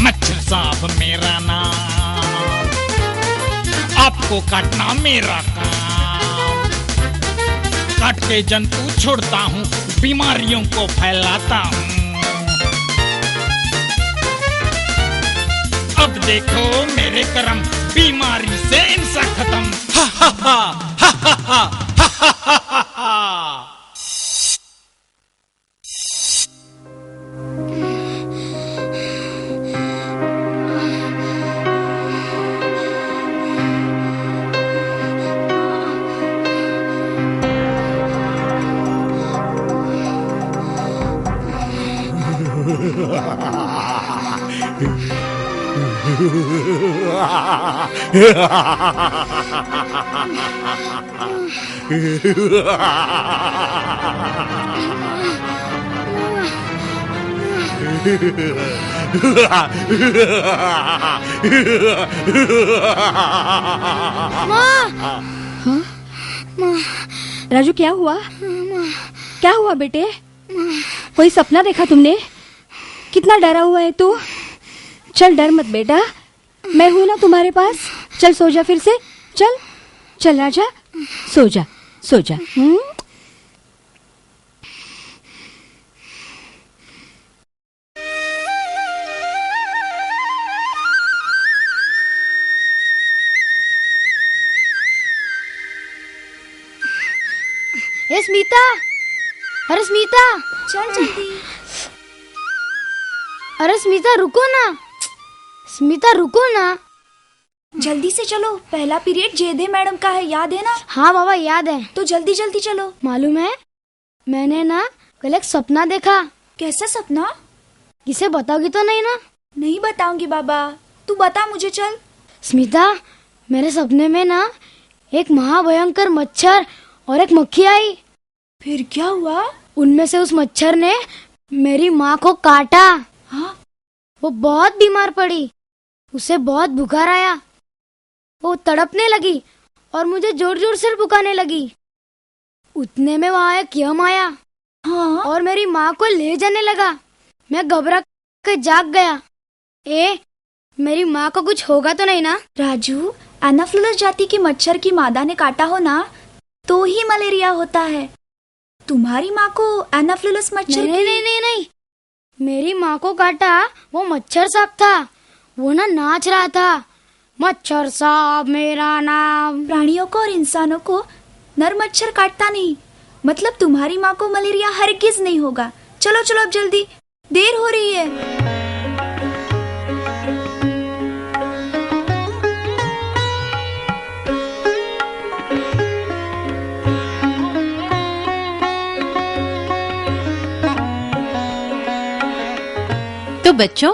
मच्छर सांप मेरा नाम, आपको काटना मेरा काम। काट के जंतु छोड़ता हूँ, बीमारियों को फैलाता हूँ। अब देखो मेरे करम, बीमारी से इंसान खत्म। हा हा हा हा हा हा हा हा हा हा। राजू, क्या हुआ? क्या हुआ बेटे? कोई सपना देखा तुमने? कितना डरा हुआ है तू? चल डर मत बेटा, मैं हूं ना तुम्हारे पास। चल सो जा फिर से। चल चल राजा, सो जा सो जा। ए स्मिता, अरे स्मिता, चल जल्दी। अरे स्मिता रुको ना, स्मिता रुको ना। जल्दी से चलो, पहला पीरियड जेदे मैडम का है, याद है ना? हाँ बाबा याद है। तो जल्दी जल्दी चलो। मालूम है, मैंने ना कल एक सपना देखा। कैसा सपना? किसे बताओगी तो नहीं ना? नहीं बताऊंगी बाबा, तू बता मुझे। चल स्मिता, मेरे सपने में ना एक महाभयंकर मच्छर और एक मक्खी आई। फिर क्या हुआ? उनमें से उस मच्छर ने मेरी माँ को काटा। हाँ? वो बहुत बीमार पड़ी, उसे बहुत बुखार आया, वो तड़पने लगी और मुझे जोर जोर से पुकारने लगी। उतने में वहाँ एक यम आया। हाँ? और मेरी माँ को ले जाने लगा। मैं घबरा के जाग गया। मेरी माँ को कुछ होगा तो नहीं ना? राजू, एनाफिलस जाति की मच्छर की मादा ने काटा हो ना तो ही मलेरिया होता है। तुम्हारी माँ को एनाफिलस मच्छर नहीं, नहीं नहीं नहीं, मेरी माँ को काटा वो मच्छर सांप था। वो ना नाच रहा था, मच्छर सांप मेरा नाम। प्राणियों को और इंसानों को नर मच्छर काटता नहीं, मतलब तुम्हारी माँ को मलेरिया हरगिज नहीं होगा। चलो चलो अब जल्दी, देर हो रही है। तो बच्चों,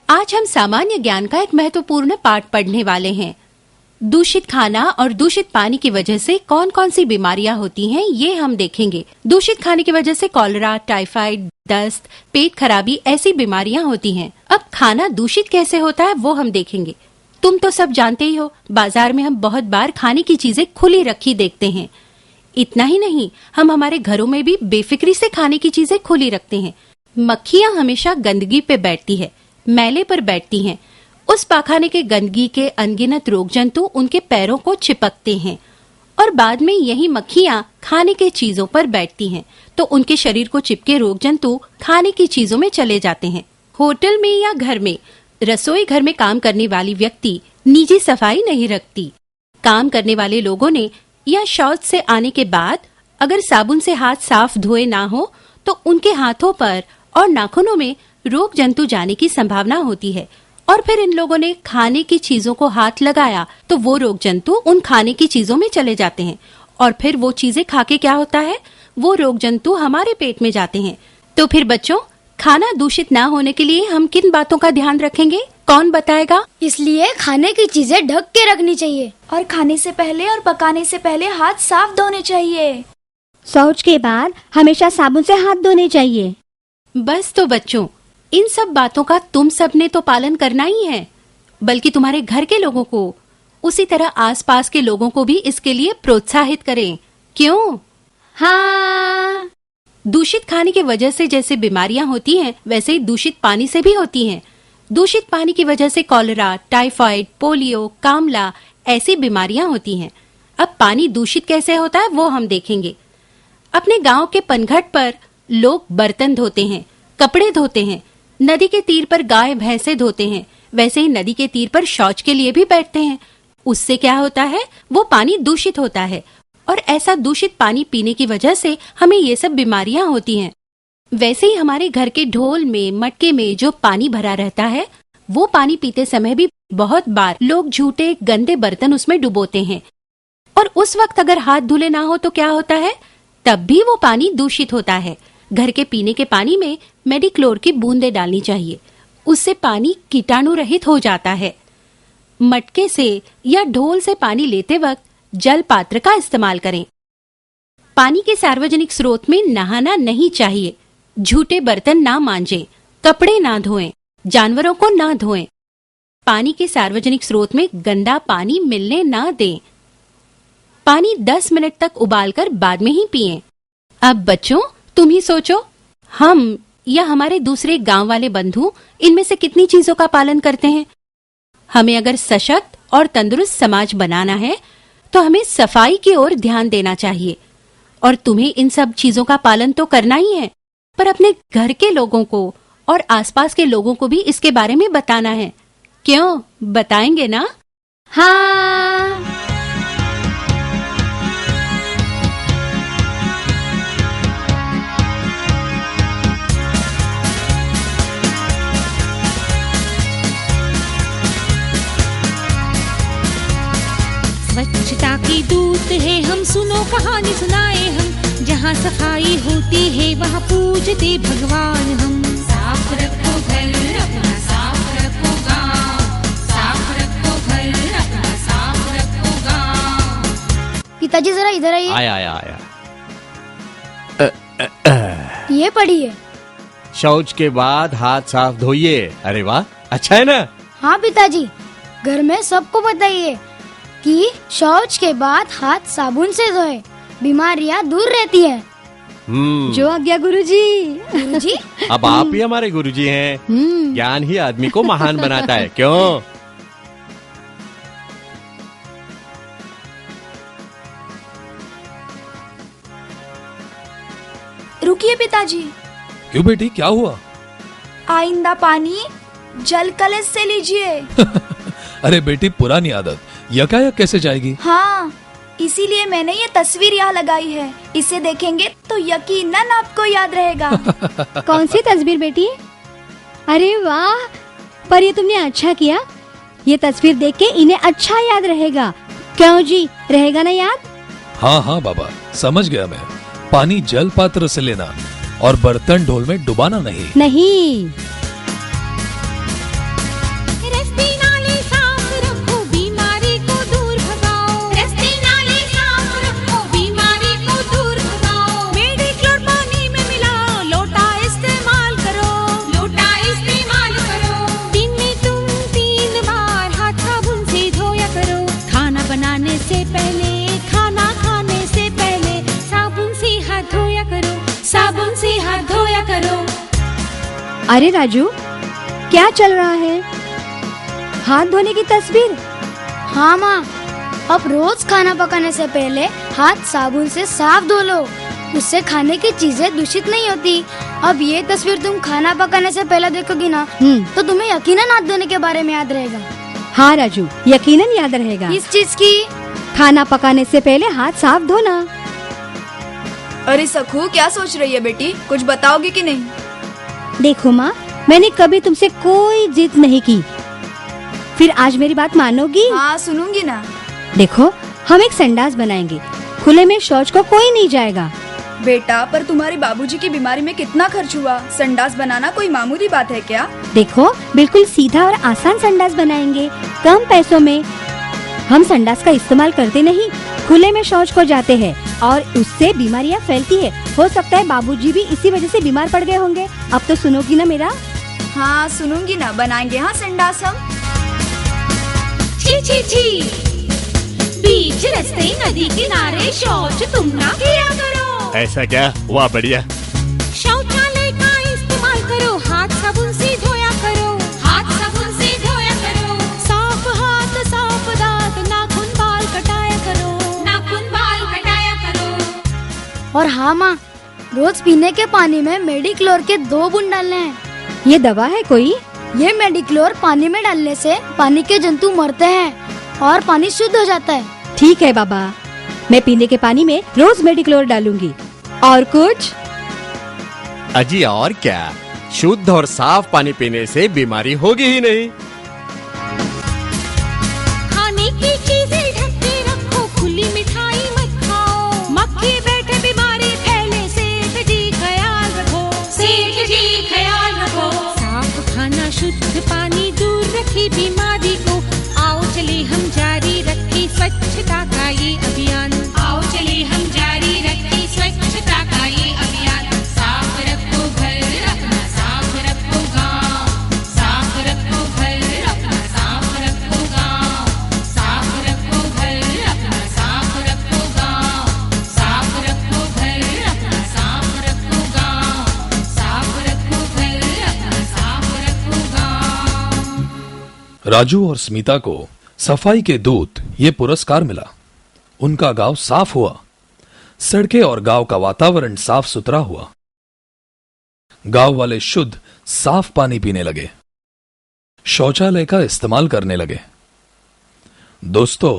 आज हम सामान्य ज्ञान का एक महत्वपूर्ण पाठ पढ़ने वाले हैं। दूषित खाना और दूषित पानी की वजह से कौन कौन सी बीमारियां होती हैं, ये हम देखेंगे। दूषित खाने की वजह से कॉलरा, टाइफाइड, दस्त, पेट खराबी ऐसी बीमारियां होती हैं। अब खाना दूषित कैसे होता है वो हम देखेंगे। तुम तो सब जानते ही हो, बाजार में हम बहुत बार खाने की चीजें खुली रखी देखते हैं। इतना ही नहीं, हम हमारे घरों में भी बेफिक्री से खाने की चीजें खुली रखते हैं। मक्खियां हमेशा गंदगी पे बैठती है, मैले पर बैठती हैं। उस पाखाने के गंदगी के अनगिनत रोग जंतु उनके पैरों को चिपकते हैं और बाद में यही मक्खियां खाने के चीजों पर बैठती हैं, तो उनके शरीर को चिपके रोग जंतु खाने की चीजों में चले जाते हैं। होटल में या घर में, रसोई घर में काम करने वाली व्यक्ति निजी सफाई नहीं रखती। काम करने वाले लोगों ने या शौच से आने के बाद अगर साबुन से हाथ साफ धोए ना हो तो उनके हाथों पर और नाखूनों में रोग जंतु जाने की संभावना होती है। और फिर इन लोगों ने खाने की चीजों को हाथ लगाया तो वो रोग जंतु उन खाने की चीजों में चले जाते हैं और फिर वो चीजें खा के क्या होता है, वो रोग जंतु हमारे पेट में जाते हैं। तो फिर बच्चों, खाना दूषित ना होने के लिए हम किन बातों का ध्यान रखेंगे, कौन बताएगा? इसलिए खाने की चीजें ढक के रखनी चाहिए और खाने से पहले और पकाने से पहले हाथ साफ धोने चाहिए। शौच के बाद हमेशा साबुन से हाथ धोने चाहिए। बस तो बच्चों, इन सब बातों का तुम सब ने तो पालन करना ही है, बल्कि तुम्हारे घर के लोगों को, उसी तरह आसपास के लोगों को भी इसके लिए प्रोत्साहित करें। क्यों? हाँ, दूषित खाने की वजह से जैसे बीमारियां होती हैं, वैसे ही दूषित पानी से भी होती हैं। दूषित पानी की वजह से कॉलेरा, टाइफाइड, पोलियो, कामला ऐसी बीमारियां होती हैं। अब पानी दूषित कैसे होता है वो हम देखेंगे। अपने गांव के पनघट पर लोग बर्तन धोते हैं, कपड़े धोते हैं, नदी के तीर पर गाय भैंसे धोते हैं, वैसे ही नदी के तीर पर शौच के लिए भी बैठते हैं। उससे क्या होता है, वो पानी दूषित होता है और ऐसा दूषित पानी पीने की वजह से हमें ये सब बीमारियां होती हैं। वैसे ही हमारे घर के ढोल में, मटके में जो पानी भरा रहता है, वो पानी पीते समय भी बहुत बार लोग झूठे गंदे बर्तन उसमें डुबोते हैं और उस वक्त अगर हाथ धुले ना हो तो क्या होता है, तब भी वो पानी दूषित होता है। घर के पीने के पानी में मेडिक्लोर की बूंदें डालनी चाहिए, उससे पानी कीटाणु रहित हो जाता है। मटके से या ढोल से पानी लेते वक्त जल पात्र का इस्तेमाल करें। पानी के सार्वजनिक स्रोत में नहाना नहीं चाहिए। झूठे बर्तन ना मांजें, कपड़े ना धोएं, जानवरों को ना धोएं। पानी के सार्वजनिक स्रोत में गंदा पानी मिलने ना दें। पानी 10 मिनट तक उबालकर बाद में ही पिएं। अब बच्चों, तुम ही सोचो, हम या हमारे दूसरे गांव वाले बंधु इनमें से कितनी चीजों का पालन करते हैं। हमें अगर सशक्त और तंदुरुस्त समाज बनाना है तो हमें सफाई की ओर ध्यान देना चाहिए और तुम्हें इन सब चीजों का पालन तो करना ही है, पर अपने घर के लोगों को और आसपास के लोगों को भी इसके बारे में बताना है। क्यों, बताएंगे ना? हाँ। स्वच्छता के दूत है हम, सुनो कहानी सुनाए हम। जहाँ सफाई होती है वहाँ पूजते भगवान हम। साफ रखो घर अपना, साफ रखो गाँव, साफ रखो घर अपना, साफ रखो गाँव। पिताजी जरा इधर आइए। आया। ये पढ़िए। शौच के बाद हाथ साफ धोइए। अरे वाह, अच्छा है ना? हाँ पिताजी, घर में सबको बताइए कि शौच के बाद हाथ साबुन से धोए, बीमारियाँ दूर रहती है। जो आज्ञा गुरुजी। गुरुजी? अब आप ही हमारे गुरुजी हैं। ज्ञान ही आदमी को महान बनाता है, क्यों? रुकिए पिताजी, क्यों बेटी, क्या हुआ? आइंदा पानी जल कलश से लीजिए। अरे बेटी, पुरानी आदत यकायक कैसे जाएगी? हाँ, इसीलिए मैंने ये तस्वीर यहाँ लगाई है। इसे देखेंगे तो यकीनन आपको याद रहेगा। कौन सी तस्वीर बेटी? अरे वाह, पर ये तुमने अच्छा किया। ये तस्वीर देख के इन्हें अच्छा याद रहेगा। क्यों जी, रहेगा ना याद? हाँ हाँ बाबा, समझ गया मैं। पानी जल पात्र से लेना और बर्तन ढोल में डुबाना नहीं। नहीं। रस्ते नाले साफ रखो, बीमारी को दूर भगाओ। रस्ते नाले साफ रखो, बीमारी को दूर भगाओ। मेडिक्लोर पानी में मिलाओ, लोटा इस्तेमाल करो, लोटा इस्तेमाल करो। दिन में तुम 3 बार हाथ साबुन से धोया करो। खाना बनाने से पहले, खाना खाने से पहले साबुन से हाथ धोया करो, साबुन से हाथ धोया करो। अरे राजू, क्या चल रहा है? हाथ धोने की तस्वीर? हाँ माँ, अब रोज खाना पकाने से पहले हाथ साबुन से साफ धो लो, उससे खाने की चीजें दूषित नहीं होती। अब ये तस्वीर तुम खाना पकाने से पहले देखोगी ना, तो तुम्हें यकीनन हाथ धोने के बारे में याद रहेगा। हाँ राजू, यकीनन याद रहेगा। इस चीज की? खाना पकाने से पहले हाथ साफ धोना। अरे सखू, क्या सोच रही है बेटी? कुछ बताओगी कि नहीं? देखो माँ, मैंने कभी तुमसे कोई जिद नहीं की, फिर आज मेरी बात मानोगी? हाँ, सुनूंगी ना। देखो, हम एक संडास बनाएंगे, खुले में शौच को कोई नहीं जाएगा। बेटा, पर तुम्हारे बाबूजी की बीमारी में कितना खर्च हुआ? संडास बनाना कोई मामूली बात है क्या? देखो, बिल्कुल सीधा और आसान संडास बनाएंगे, कम पैसों में। हम संडास का इस्तेमाल करते नहीं, खुले में शौच को जाते हैं और उससे बीमारियां फैलती है। हो सकता है बाबूजी भी इसी वजह से बीमार पड़ गए होंगे। अब तो सुनोगी ना मेरा? हाँ, सुनूंगी ना। बनाएंगे हाँ संडास हम। छी छी छी, बीच रास्ते नदी किनारे शौच तुम ना किया करो। ऐसा क्या? वाह, बढ़िया। शौचालय का इस्तेमाल करो, हाथ साबुन से धोया करो, हाथ और हाँ माँ, रोज पीने के पानी में मेडिक्लोर के 2 बूंद डालने हैं। ये दवा है कोई? ये मेडिक्लोर पानी में डालने से पानी के जंतु मरते हैं और पानी शुद्ध हो जाता है। ठीक है बाबा, मैं पीने के पानी में रोज मेडिक्लोर डालूंगी। और कुछ? अजी और क्या, शुद्ध और साफ पानी पीने से बीमारी होगी ही नहीं। खाने की चीजें ढक के रखो, खुली मिठाई मत खाओ, मक्खी बैठे बीमारी फैले, सेहत जी ख्याल रखो, सेहत जी ख्याल रखो। साफ खाना, शुद्ध पानी, दूर रखे बीमारी को। आओ चले हम जारी रखें स्वच्छता का ये अभियान। आओ चले हम जारी रखें स्वच्छता का ये अभियान। साफ रखो घर अपना, साफ रखो गाँव, साफ रखो घर अपना, साफ रखो गाँव, साफ रखो घर अपना, साफ रखो गाँव, साफ रखो घर अपना, साफ रखो गाँव, साफ रखो घर अपना, साफ रखो गाँव। राजू और स्मिता को सफाई के दूत ये पुरस्कार मिला। उनका गांव साफ हुआ, सड़कें और गांव का वातावरण साफ सुथरा हुआ। गांव वाले शुद्ध साफ पानी पीने लगे, शौचालय का इस्तेमाल करने लगे। दोस्तों,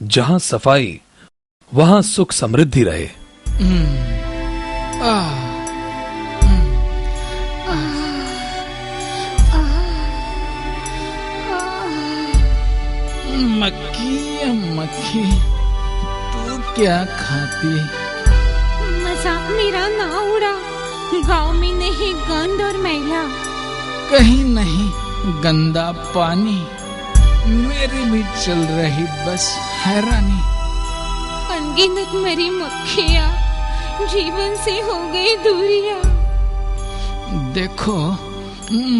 जहां सफाई वहां सुख समृद्धि रहे। मक्खी मक्खी, तू क्या खाती? मजाक मेरा ना उड़ा, गांव में नहीं गंद और मैला। कहीं नहीं गंदा पानी, मेरी भी चल रही बस हैरानी। अनगिनत मरी मक्खियाँ, जीवन से हो गई दूरियां। देखो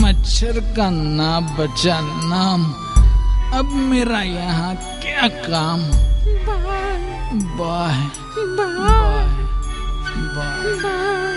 मच्छर का ना बचा नाम, अब मेरा यहाँ क्या काम। Bye bye bye bye. Bye.